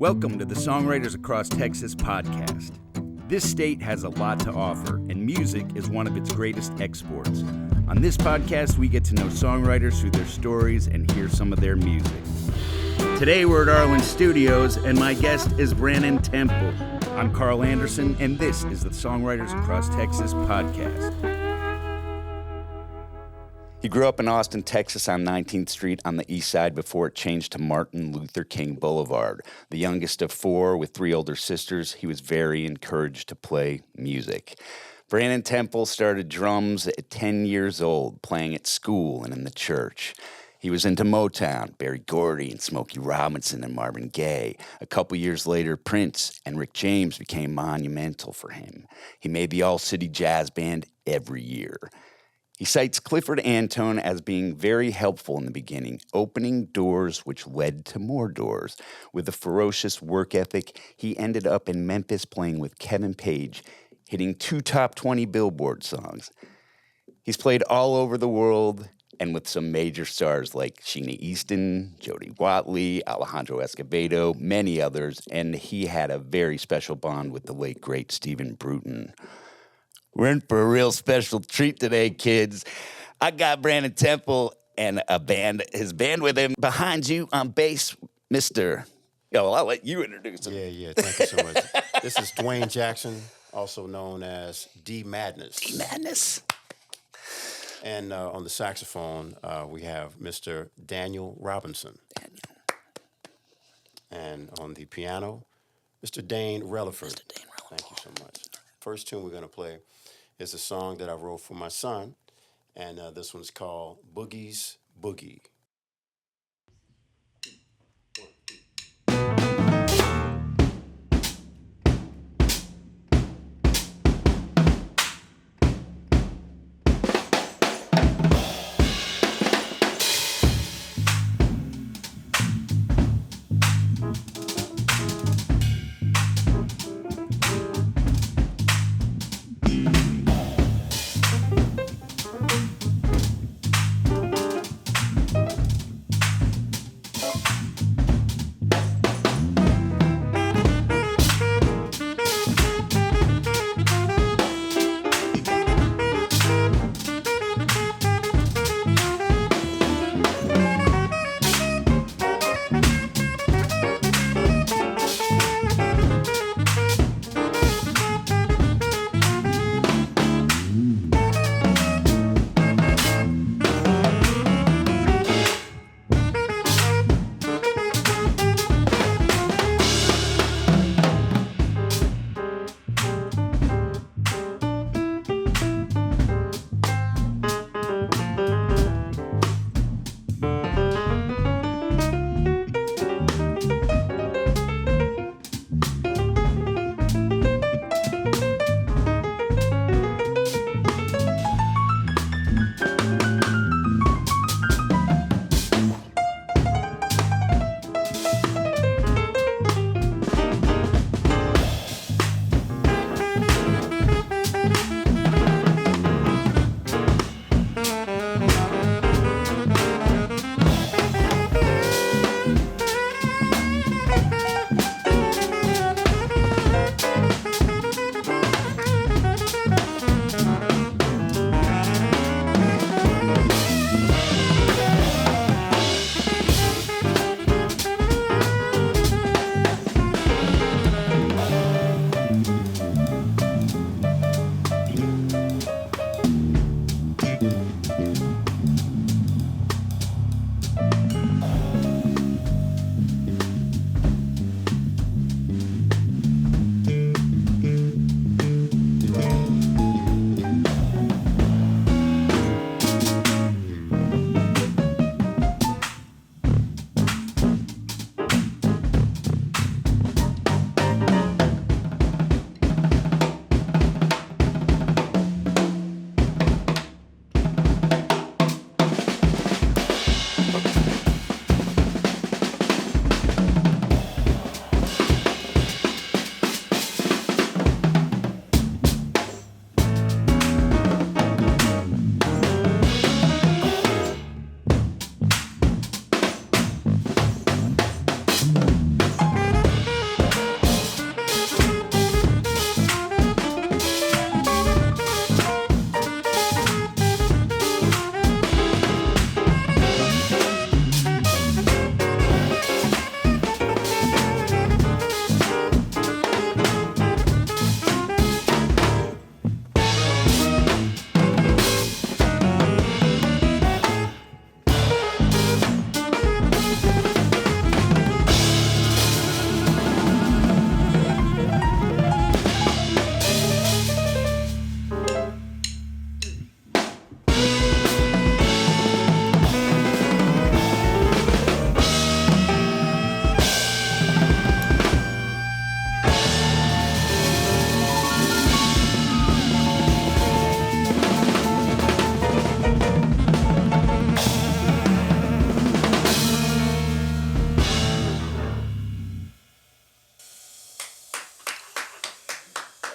Welcome to the Songwriters Across Texas podcast. This state has a lot to offer, and music is one of its greatest exports. On this podcast, we get to know songwriters through their stories and hear some of their music. Today, we're at Arlyn Studios, and my guest is Brannen Temple. I'm Karl Anderson, and this is the Songwriters Across Texas podcast. He grew up in Austin, Texas on 19th Street on the east side before it changed to Martin Luther King Boulevard. The youngest of four with three older sisters, he was very encouraged to play music. Brannen Temple started drums at 10 years old, playing at school and in the church. He was into Motown, Berry Gordy and Smokey Robinson and Marvin Gaye. A couple years later, Prince and Rick James became monumental for him. He made the All-City Jazz Band every year. He cites Clifford Antone as being very helpful in the beginning, opening doors which led to more doors. With a ferocious work ethic, he ended up in Memphis playing with Kevin Page, hitting 2 top 20 Billboard songs. He's played all over the world and with some major stars like Sheena Easton, Jody Watley, Alejandro Escovedo, many others, and he had a very special bond with the late, great Stephen Bruton. We're in for a real special treat today, kids. I got Brannen Temple and his band with him. Behind you on bass, Mr. I'll let you introduce him. Yeah, thank you so much. This is Dwayne Jackson, also known as D Madness. D Madness. And on the saxophone, we have Mr. Daniel Robinson. And on the piano, Mr. Dayne Reliford. Mr. Dayne Reliford. Thank you so much. First tune we're going to play is a song that I wrote for my son, and this one's called Boogie's Boogie.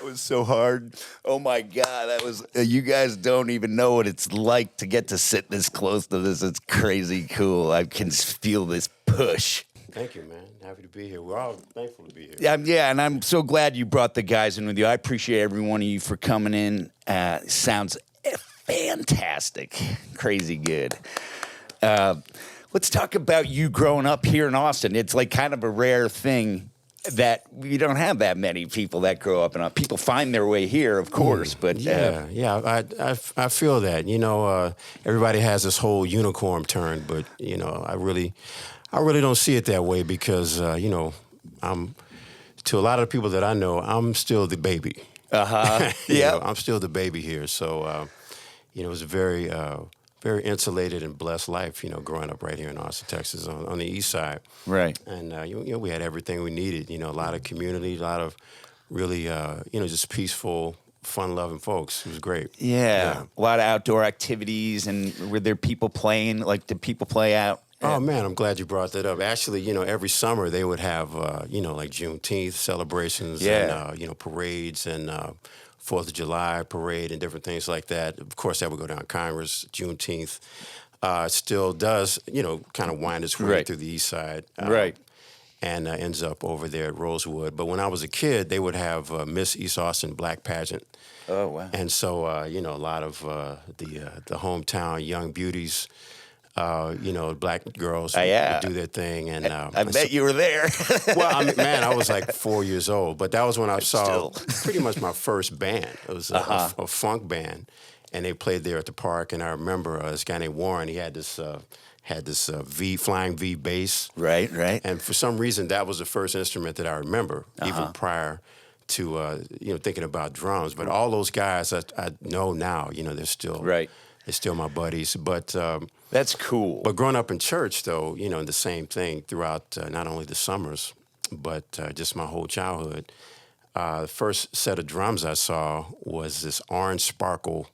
was so hard. Oh my God, that was. You guys don't even know what it's like to get to sit this close to this. It's crazy cool. I can feel this push. Thank you, man. Happy to be here. We're all thankful to be here. Yeah, and I'm so glad you brought the guys in with you. I appreciate every one of you for coming in. Sounds fantastic, crazy good. Let's talk about you growing up here in Austin. It's like kind of a rare thing that we don't have that many people that grow up in. People find their way here, of course, but I feel that. Everybody has this whole unicorn turn, but I really don't see it that way because I'm to a lot of the people that I know, I'm still the baby. Yeah, I'm still the baby here. So it was a very insulated and blessed life, growing up right here in Austin, Texas, on the east side. Right. And, we had everything we needed, a lot of community, a lot of really, just peaceful, fun-loving folks. It was great. Yeah. A lot of outdoor activities, and were there people playing? Like, did people play out? Oh, man, I'm glad you brought that up. Actually, every summer they would have, like Juneteenth celebrations and, parades and 4th of July parade and different things like that. Of course, that would go down Congress, Juneteenth. Still does, kind of wind its way through the east side. Right. And ends up over there at Rosewood. But when I was a kid, they would have Miss East Austin Black Pageant. Oh, wow. And so, a lot of the hometown young beauties, black girls would do their thing. And I bet you were there. Well, I was like 4 years old, but that was when I saw pretty much my first band. It was a funk band, and they played there at the park. And I remember this guy named Warren. He had this flying V bass. Right. And for some reason, that was the first instrument that I remember, even prior to thinking about drums. But all those guys I know now, they're still they're still my buddies. But that's cool. But growing up in church, though, the same thing throughout not only the summers, but just my whole childhood. The first set of drums I saw was this orange sparkle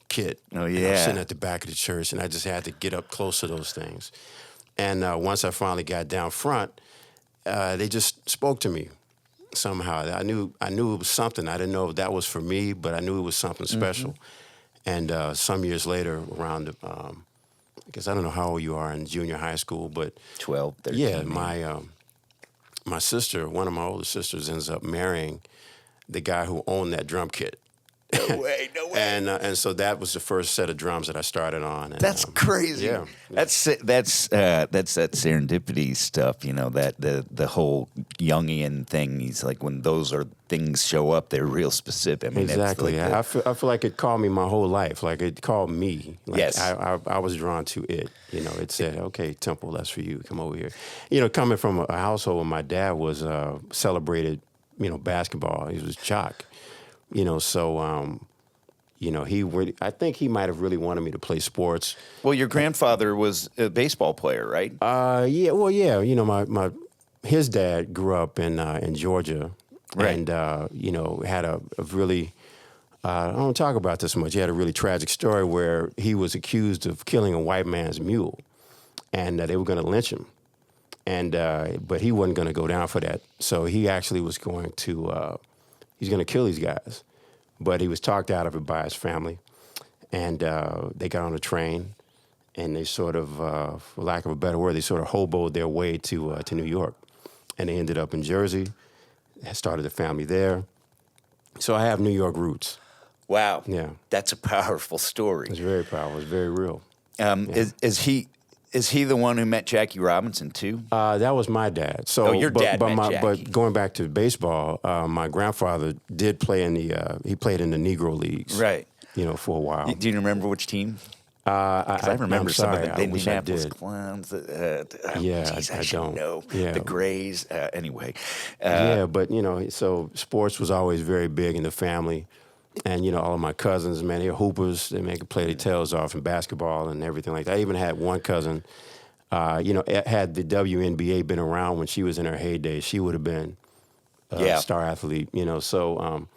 kit. Oh, yeah. And I was sitting at the back of the church, and I just had to get up close to those things. And once I finally got down front, they just spoke to me somehow. I knew it was something. I didn't know if that was for me, but I knew it was something special. And some years later, around, I guess I don't know how old you are in junior high school, but 12, 13. Yeah, my sister, one of my older sisters, ends up marrying the guy who owned that drum kit. No way. And so that was the first set of drums that I started on. And, that's crazy. Yeah. That's that serendipity stuff, that the whole Jungian thing. He's like, when those things show up, they're real specific. Exactly. Like I feel like it called me my whole life. Like it called me. Like yes. I was drawn to it. It said, okay, Temple, that's for you. Come over here. Coming from a household where my dad was celebrated, basketball. He was jock. So I think he might have really wanted me to play sports. Well, your grandfather was a baseball player, right? Yeah. Well, yeah. His dad grew up in Georgia, right. And had a really. I don't talk about this much. He had a really tragic story where he was accused of killing a white man's mule, and they were going to lynch him, and but he wasn't going to go down for that. So he actually was going to. He's going to kill these guys. But he was talked out of it by his family. And they got on a train, and they sort of, for lack of a better word, they sort of hoboed their way to New York. And they ended up in Jersey, started a family there. So I have New York roots. Wow. Yeah. That's a powerful story. It's very powerful. It's very real. Is he the one who met Jackie Robinson too? That was my dad. So, your dad met Jackie. But going back to baseball, my grandfather did play he played in the Negro Leagues. Right. For a while. Do you remember which team? I remember some of the Indianapolis Clowns. I don't know. Yeah. The Grays. Anyway. But so sports was always very big in the family. And, all of my cousins, man, they're hoopers. They could play their tails off in basketball and everything like that. I even had one cousin, had the WNBA been around when she was in her heyday, she would have been a star athlete, So,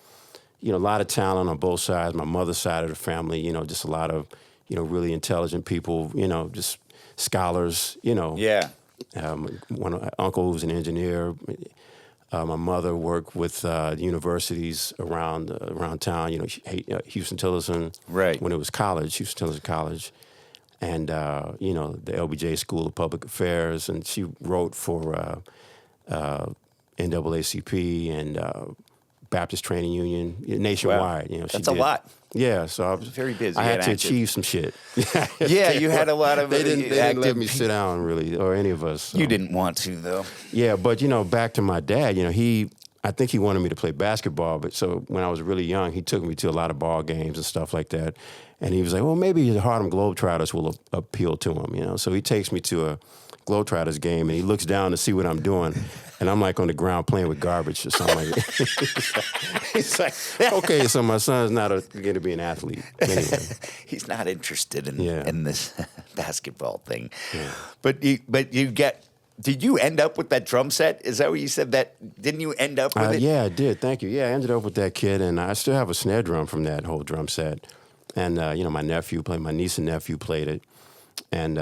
a lot of talent on both sides. My mother's side of the family, just a lot of, really intelligent people, just scholars, Yeah. One uncle who was an engineer. My mother worked with universities around town. You know, Houston-Tillerson. Right. When it was college, Houston-Tillerson College, and you know, the LBJ School of Public Affairs, and she wrote for NAACP and Baptist Training Union nationwide. Wow. You know, she That's a did. lot. Yeah, so I was Very busy I had and to active. achieve some shit. Yeah, you had a lot of They didn't let me active- sit down really, or any of us. So. You didn't want to, though. Yeah, but you know, back to my dad. You know, I think he wanted me to play basketball, but so when I was really young, he took me to a lot of ball games and stuff like that. And he was like, well, maybe the Harlem Globetrotters will appeal to him, you know. So he takes me to a Globetrotters game, and he looks down to see what I'm doing, and I'm like on the ground playing with garbage or something like that. He's like, okay, so my son's not going to be an athlete. Anyway. He's not interested in Yeah. in this basketball thing. Yeah. But you get. Did you end up with that drum set? Is that what you said? That didn't you end up with it? Yeah, I did. Thank you. Yeah, I ended up with that kit, and I still have a snare drum from that whole drum set. And you know, my niece and nephew played it, and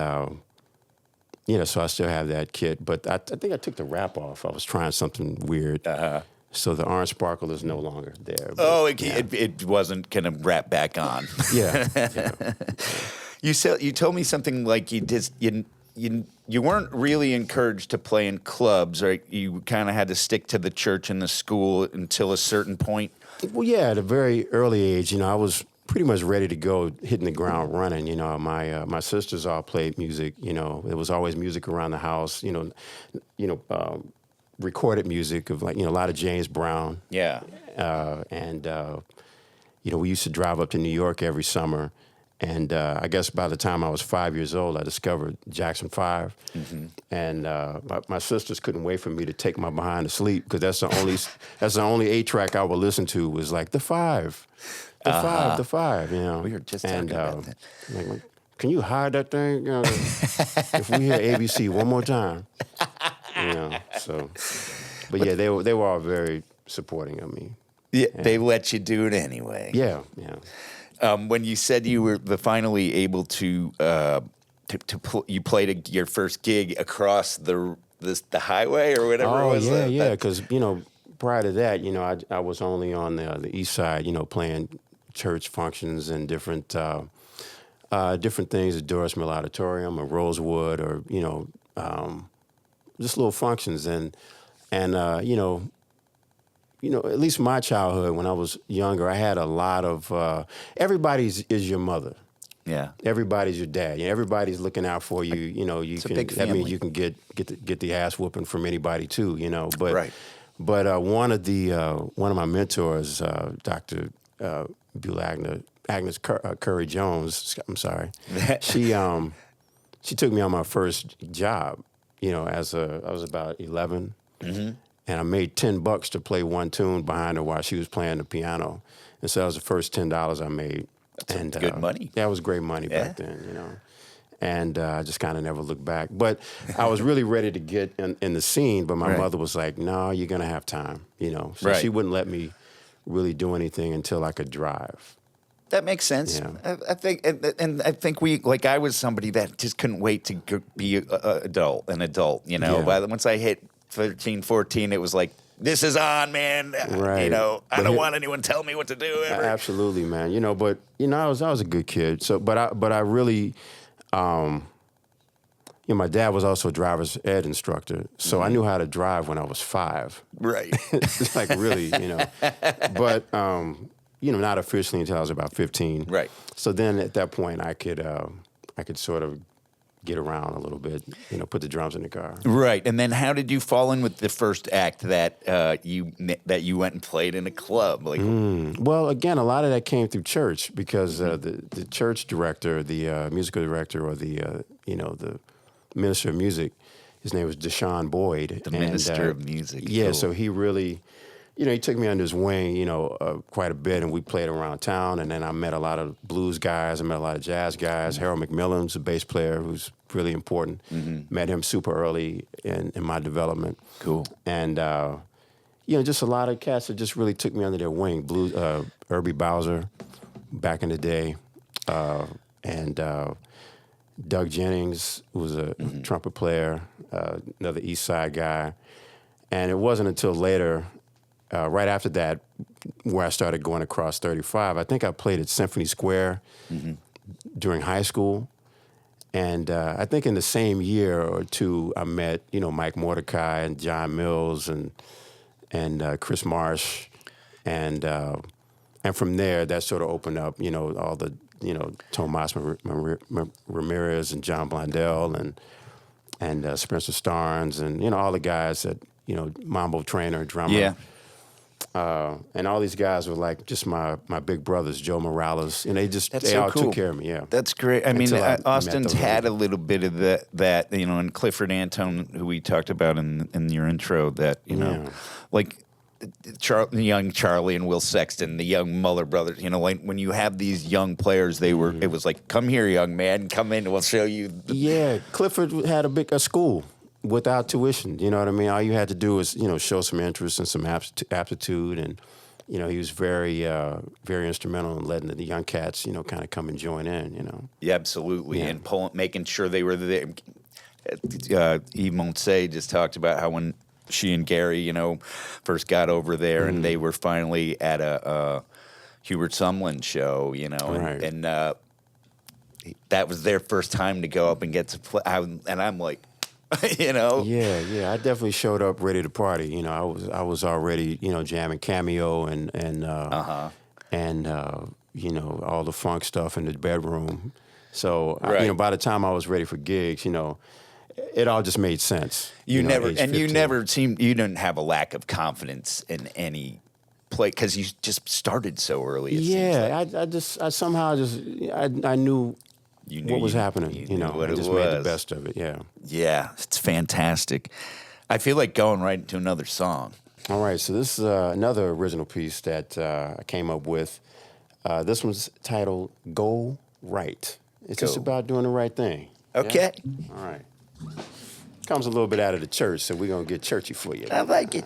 you know, so I still have that kit. But I think I took the wrap off. I was trying something weird. So the orange sparkle is no longer there. But, Oh, yeah. it wasn't gonna wrap back on. Yeah. You told me something like you weren't really encouraged to play in clubs, right? You kind of had to stick to the church and the school until a certain point. Well, yeah, at a very early age, you know, I was pretty much ready to go, hitting the ground running. You know, my sisters all played music. You know, there was always music around the house. You know, recorded music of, like, you know, a lot of James Brown. Yeah. And you know, we used to drive up to New York every summer. And I guess by the time I was 5 years old, I discovered Jackson 5. Mm-hmm. And my sisters couldn't wait for me to take my behind to sleep, because that's the only 8-track I would listen to was like the 5, the 5. You know, We were just talking about that. Like, can you hide that thing? You know, if we hear ABC one more time, you know. So, but yeah, they were all very supporting of me. Yeah, they let you do it anyway. Yeah. When you said you were finally able to you played your first gig across the highway or whatever it was. Yeah. Because you know, prior to that, you know, I was only on the east side, you know, playing church functions and different things at Doris Mill Auditorium or Rosewood, or you know, just little functions and you know, at least my childhood, when I was younger, I had a lot of everybody is your mother. Yeah. Everybody's your dad. Everybody's looking out for you. You know, It's a big family. I mean, you can get the ass whooping from anybody too. You know, but Right. But one of my mentors, Dr. Agnes Curry Jones. I'm sorry. She took me on my first job. You know, I was about 11. Mm-hmm. And I made $10 to play one tune behind her while she was playing the piano. And so that was the first $10 I made. That's good money. That was great money back then, you know. And I just kind of never looked back. But I was really ready to get in the scene, but my mother was like, no, you're going to have time, you know. So she wouldn't let me really do anything until I could drive. That makes sense. Yeah. I think, and I think I was somebody that just couldn't wait to be an adult, you know. Yeah. Once I hit 13, 14, it was like, this is on, man. Right. You know, I But don't want anyone telling me what to do ever. Absolutely, man. You know, but you know, I was a good kid. So, but I really, you know, my dad was also a driver's ed instructor, so I knew how to drive when I was 5. Right. Like really, you know. But you know, not officially until I was about 15. Right. So then at that point, I could sort of get around a little bit, you know, put the drums in the car. Right. And then how did you fall in with the first act that you went and played in a club? Like, Well, again, a lot of that came through church, because the church director, the musical director, or the the minister of music, his name was Deshaun Boyd. The minister of music. Yeah, Cool. so he really, you know, he took me under his wing, you know, quite a bit, and we played around town. And then I met a lot of blues guys, I met a lot of jazz guys. Harold McMillan's a bass player who's really important. Mm-hmm. Met him super early in my development. Cool. And you know, just a lot of cats that just really took me under their wing. Blues, Irby Bowser, back in the day, and Doug Jennings, who was a trumpet player, another East Side guy. And it wasn't until later, right after that, where I started going across 35. I think I played at Symphony Square during high school. And I think in the same year or two, I met, Mike Mordecai and John Mills and Chris Marsh. And from there, that sort of opened up, all the, Tomas Ramirez and John Blondell and Spencer Starnes and, all the guys that, Mambo trainer, drummer. Yeah. And all these guys were like just my big brothers, Joe Morales, and they all cool. took care of me. Yeah, That's great. I mean, Austin's had a guys. little bit of that, and Clifford Antone, who we talked about in your intro, that like young Charlie and Will Sexton, the young Muller brothers. Like when you have these young players, they were. It was like, come here, young man, come in, we'll show you. Yeah, Clifford had a school without tuition. You know what I mean? All you had to do is, show some interest and some aptitude. And, he was very, very instrumental in letting the young cats, kind of come and join in, Yeah, absolutely. Yeah. And making sure they were there. Eve Montse just talked about how when she and Gary, first got over there and they were finally at a Hubert Sumlin show, Right. and that was their first time to go up and get to play. And I'm like, Yeah. I definitely showed up ready to party. I was already, jamming Cameo and all the funk stuff in the bedroom. So right. by the time I was ready for gigs, it all just made sense. You didn't have a lack of confidence in any play because you just started so early. I somehow I knew. What was happening, I just made the best of it, Yeah, it's fantastic. I feel like going right into another song. All right, so this is another original piece that I came up with. This one's titled Go Right. It's just about doing the right thing. Okay. Yeah? All right. Comes a little bit out of the church, so we're going to get churchy for you. I like it.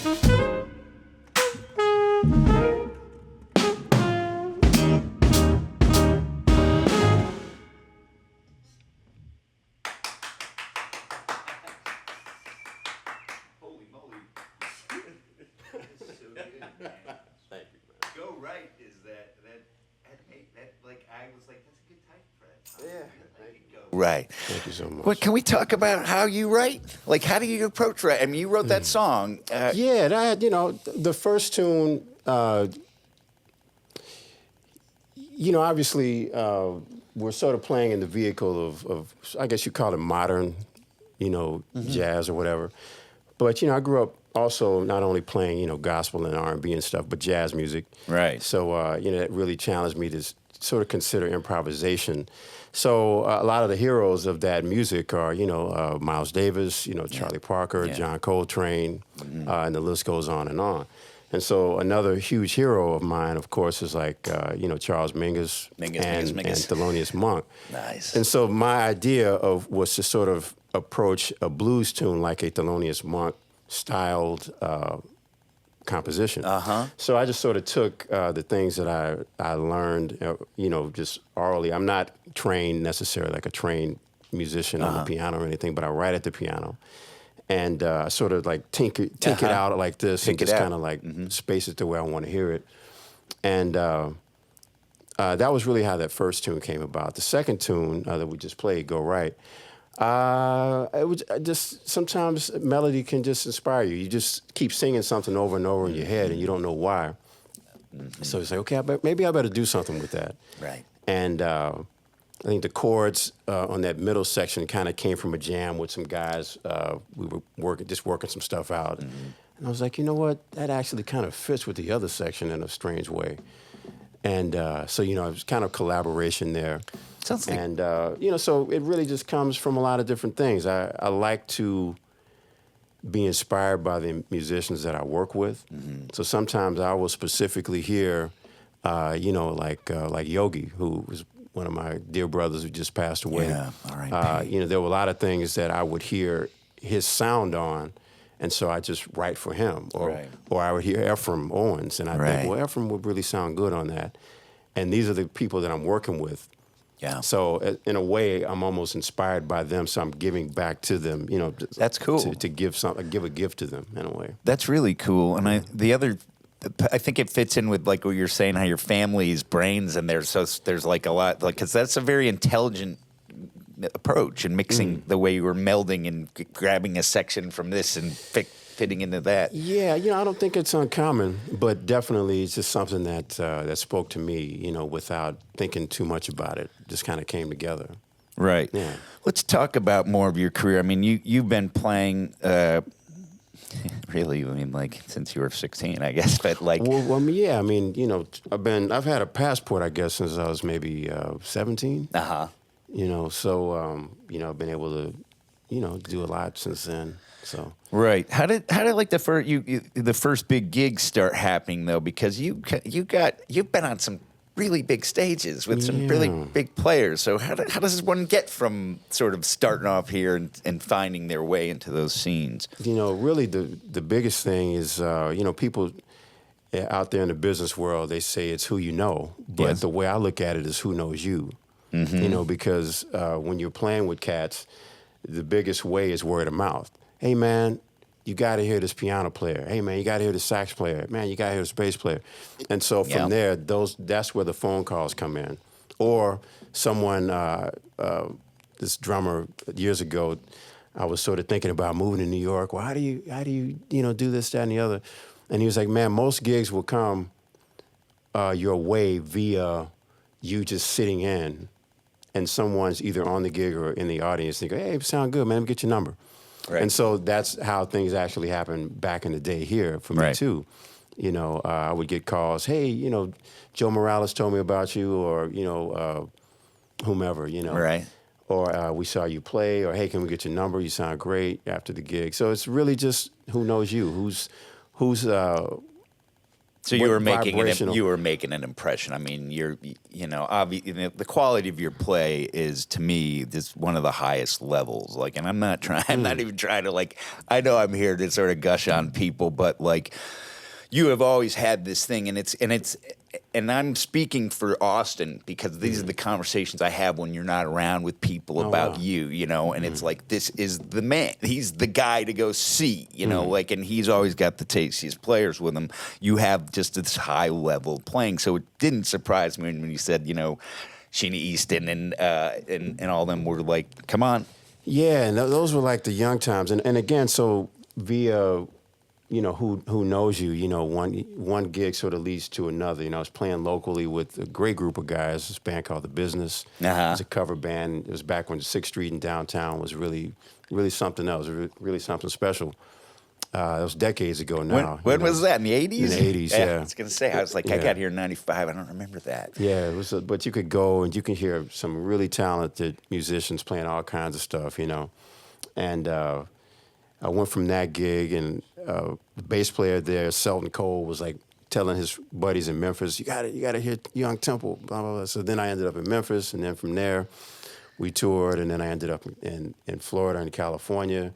Holy moly. So good, man. Thank you, man. Go right is that like I was like, that's a good type for that. Yeah. Go right. Thank you so much. Well, can we talk about how you write? Like, how do you approach writing? I mean, you wrote that song. Yeah, that, the first tune, obviously we're sort of playing in the vehicle of I guess you call it modern, jazz or whatever. But, I grew up also not only playing, gospel and R&B and stuff, but jazz music. Right. So, that really challenged me to sort of consider improvisation. So a lot of the heroes of that music are, Miles Davis, Charlie Parker, John Coltrane, and the list goes on and on. And so another huge hero of mine, of course, is like, Charles Mingus, and Thelonious Monk. Nice. And so my idea was to sort of approach a blues tune like a Thelonious Monk styled composition. So I just sort of took the things that I learned, just orally. I'm not trained necessarily like a trained musician on the piano or anything, but I write at the piano. And sort of like tink it out like this and just kind of like space it the way I want to hear it. And that was really how that first tune came about. The second tune that we just played, Go Right, it was just sometimes melody can just inspire you. You just keep singing something over and over in your head, and you don't know why. So it's like, okay, maybe I better do something with that. Right. And I think the chords on that middle section kind of came from a jam with some guys. We were working some stuff out, and I was like, you know what? That actually kind of fits with the other section in a strange way. And so it was kind of collaboration there. Sounds like... And, so it really just comes from a lot of different things. I like to be inspired by the musicians that I work with. So sometimes I will specifically hear, like Yogi, who was one of my dear brothers who just passed away. Yeah, all right. There were a lot of things that I would hear his sound on, and so I just write for him. Or I would hear Ephraim Owens, and I think, well, Ephraim would really sound good on that. And these are the people that I'm working with. Yeah. So in a way, I'm almost inspired by them, so I'm giving back to them. That's cool. To give a gift to them in a way. That's really cool. And I think it fits in with like what you're saying, how your family's brains and there's like a lot, like, because that's a very intelligent approach and mixing the way you were melding and grabbing a section from this and fitting into that. Yeah, I don't think it's uncommon, but definitely it's just something that that spoke to me, without thinking too much about it. Just kind of came together. Right. Yeah. Let's talk about more of your career. I mean, you've been playing. Really, like since you were 16, I guess. But like, well, yeah. I mean, I've had a passport, I guess, since I was maybe 17. So I've been able to, do a lot since then. So right. How did like the first big gigs start happening though? Because you've been on some really big stages with some really big players. So how does one get from sort of starting off here and finding their way into those scenes? Really the biggest thing is, people out there in the business world, they say it's who you know. But the way I look at it is who knows you. Because when you're playing with cats, the biggest way is word of mouth. Hey, man, you got to hear this piano player. Hey, man, you got to hear the sax player. Man, you got to hear this bass player. And so from there, that's where the phone calls come in. Or someone, this drummer years ago, I was sort of thinking about moving to New York. Well, how do you do this, that, and the other? And he was like, man, most gigs will come your way via you just sitting in, and someone's either on the gig or in the audience. They go, hey, sound good, man, let me get your number. Right. And so that's how things actually happened back in the day here for me, too. I would get calls, hey, Joe Morales told me about you, or, whomever, Right. Or we saw you play, or hey, can we get your number? You sound great after the gig. So it's really just who knows you, who's So So you were making an impression. I mean, the quality of your play is, to me, just one of the highest levels. Like, and I'm not even trying to, like, I know I'm here to sort of gush on people, but like, you have always had this thing, and I'm speaking for Austin because these are the conversations I have when you're not around with people about you, and it's like, this is the man. He's the guy to go see, like, and he's always got the tastiest players with him. You have just this high level playing. So it didn't surprise me when you said, Sheena Easton and all them were like, come on. Yeah, and those were like the young times. And again, so via who knows you, one gig sort of leads to another. I was playing locally with a great group of guys, this band called The Business. It was a cover band. It was back when 6th Street in downtown was really, really something else, really something special. It was decades ago now. When was that, in the 80s? In the 80s, yeah. I was going to say, I was like, I got here in 95. I don't remember that. Yeah, it was. But you could go and you can hear some really talented musicians playing all kinds of stuff, And I went from that gig, and the bass player there, Selton Cole, was like telling his buddies in Memphis, you got to hear Young Temple, blah, blah, blah. So then I ended up in Memphis, and then from there we toured, and then I ended up in Florida and California,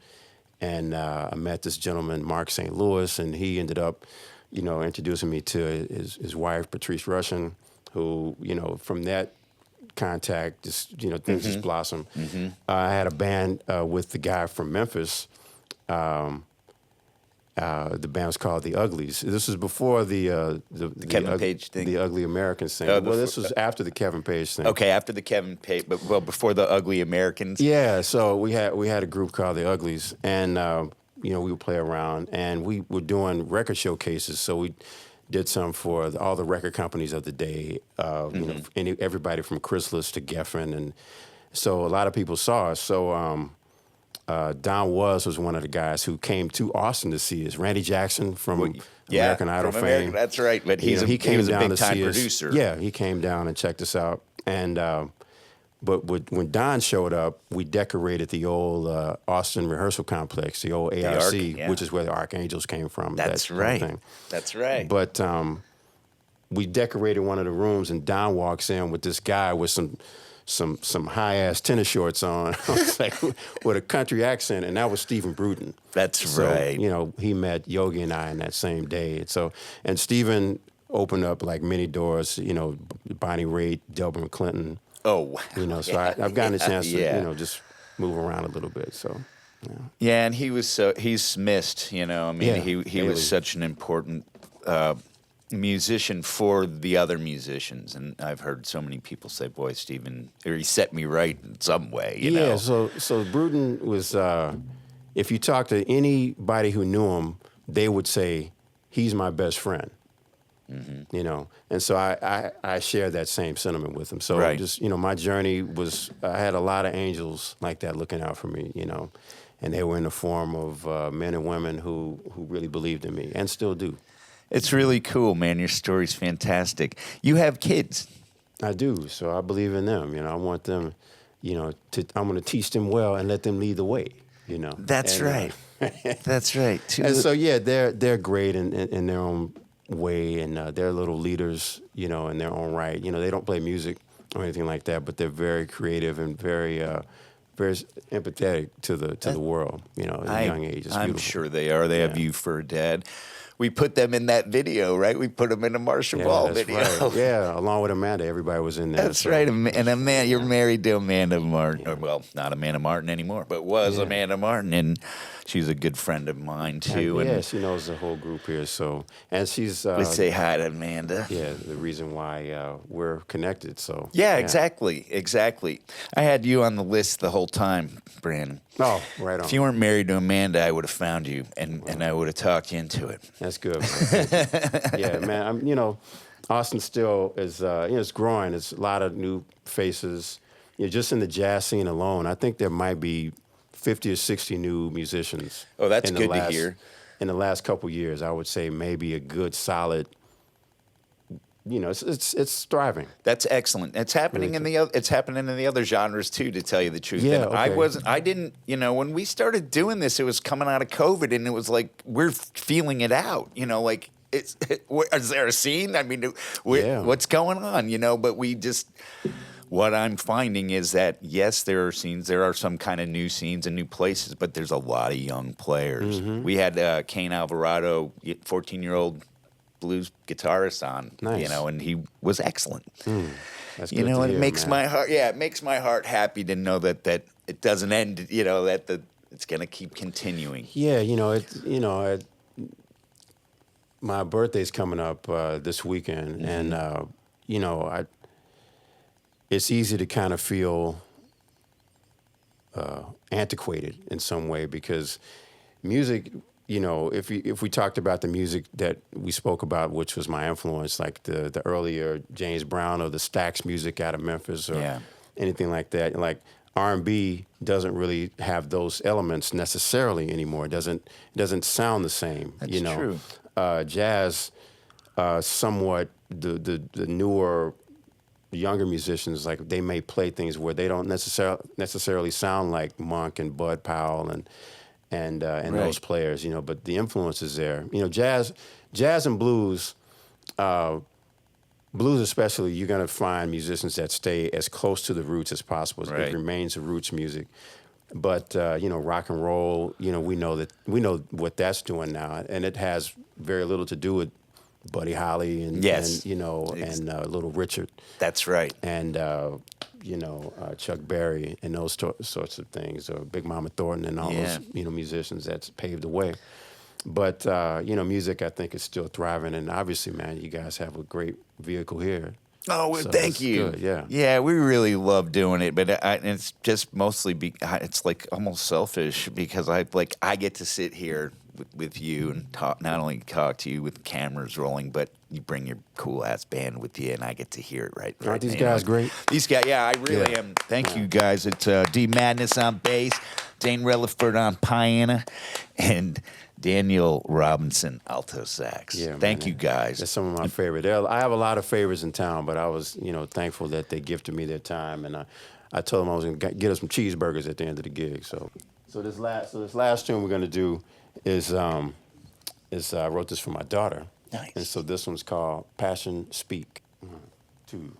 and I met this gentleman, Mark St. Louis, and he ended up, introducing me to his wife, Patrice Rushen, who, from that contact, just, things just blossomed. I had a band with the guy from Memphis. The band was called The Uglies. This was before the Kevin Page thing, the Ugly Americans thing. Well, this was after the Kevin Page thing. Okay, after the Kevin Page, but before the Ugly Americans. Yeah, so we had a group called The Uglies, and we would play around, and we were doing record showcases. So we did some for all the record companies of the day. Everybody from Chrysalis to Geffen, and so a lot of people saw us. So. Don was one of the guys who came to Austin to see us. Randy Jackson from American Idol fame. That's right, but he was a big-time producer. Yeah, he came down and checked us out. And but when Don showed up, we decorated the old Austin rehearsal complex, the old ARC, which is where the Archangels came from. That's right. That's right. But we decorated one of the rooms, and Don walks in with this guy with some high-ass tennis shorts on, like, with a country accent, and that was Stephen Bruton. That's right. He met Yogi and I in that same day. And Stephen opened up, like, many doors, Bonnie Raitt, Delbert Clinton. Oh, wow. So I've gotten a chance to, just move around a little bit, so. Yeah, and he's missed, he was such an important musician for the other musicians, and I've heard so many people say, boy, Stephen, or he set me right in some way, you know? So Bruton was, if you talk to anybody who knew him, they would say, he's my best friend, and so I share that same sentiment with him. So just, my journey was, I had a lot of angels like that looking out for me, and they were in the form of men and women who really believed in me and still do. It's really cool, man. Your story's fantastic. You have kids. I do, so I believe in them. I want them, I'm going to teach them well and let them lead the way. That's right. That's right. And so they're great in their own way, and they're little leaders, in their own right. They don't play music or anything like that, but they're very creative and very very empathetic to the world. At a young age. It's I'm beautiful. sure they are. They have you for a dad. We put them in that video, right? We put them in the Marshall Ball video. Right. Yeah, along with Amanda, everybody was in there. That's right. And Amanda, you're married to Amanda Martin. Or, well, not Amanda Martin anymore, but was Amanda Martin. And she's a good friend of mine, too. Yeah, she knows the whole group here. So, and she's... we say hi to Amanda. Yeah, the reason why we're connected, so... Yeah, exactly. I had you on the list the whole time, Brannen. Oh, right on. If you weren't married to Amanda, I would have found you, and I would have talked you into it. That's good, man. Yeah, man. Austin still is, it's growing. It's a lot of new faces. Just in the jazz scene alone, I think there might be 50 or 60 new musicians. Oh, that's good to hear. In the last couple years, I would say maybe a good, solid. It's thriving. That's excellent. It's happening in the other genres too, to tell you the truth. Yeah, and I didn't, when we started doing this, it was coming out of COVID, and it was like we're feeling it out. is there a scene? I mean, Yeah. what's going on? But what I'm finding is that, yes, there are scenes. There are some kind of new scenes and new places, but there's a lot of young players. We had Kane Alvarado, 14-year-old blues guitarist on, Nice. and he was excellent. That's And good to it hear, makes man. my heart, it makes my heart happy to know that it doesn't end, that it's going to keep continuing. Yeah, my birthday's coming up this weekend, and it's easy to kind of feel antiquated in some way because music. If we talked about the music that we spoke about, which was my influence, like the earlier James Brown or the Stax music out of Memphis or anything like that, like R&B doesn't really have those elements necessarily anymore. It doesn't sound the same. That's true. Jazz, somewhat the newer, younger musicians, like they may play things where they don't necessarily sound like Monk and Bud Powell and those players, but the influence is there. Jazz and blues, blues especially, you're going to find musicians that stay as close to the roots as possible. Right. It remains a roots music. But rock and roll, we know what that's doing now, and it has very little to do with Buddy Holly and Little Richard. That's right. And Chuck Berry and those sorts of things, or Big Mama Thornton and all those musicians that's paved the way. But music I think is still thriving, and obviously, man, you guys have a great vehicle here. Oh, well, So thank it's you. good, yeah. We really love doing it, but it's just mostly it's like almost selfish because I get to sit here with you and talk, not only talk to you with cameras rolling, but you bring your cool ass band with you, and I get to hear it right. Aren't these guys great? These guys, I really am. Thank you guys. It's D Madness on bass, Dayne Reliford on piano, and Daniel Robinson alto sax. Yeah, Thank you guys. That's some of my favorite. I have a lot of favorites in town, but I was thankful that they gifted me their time, and I told them I was going to get us some cheeseburgers at the end of the gig. So this last tune we're going to do is I wrote this for my daughter. Nice. And so this one's called Passion Speak. 1, 2.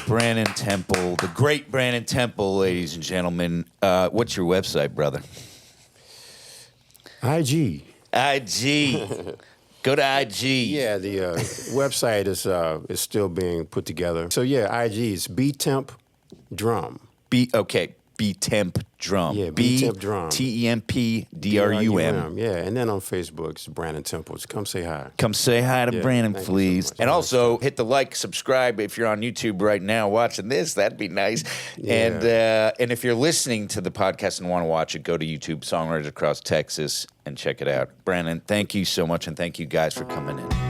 Brannen Temple, the great Brannen Temple, ladies and gentlemen. What's your website, brother? IG. IG. Go to IG. Yeah, the website is still being put together. So yeah, IG is B-Temp Drum. B-Temp Drum. Yeah, B-Temp Drum. TEMP-DRUM. Yeah, and then on Facebook, it's Brannen Temple. Just come say hi. Come say hi to Brannen, thank you please. so much. And also hit the like, subscribe if you're on YouTube right now watching this. That'd be nice. Yeah. And if you're listening to the podcast and want to watch it, go to YouTube, Songwriters Across Texas, and check it out. Brannen, thank you so much, and thank you guys for coming in.